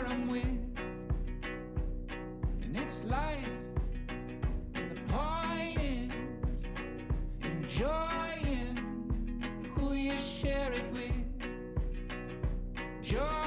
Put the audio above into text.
where I'm with, and it's life. And the point is enjoying who you share it with. Joy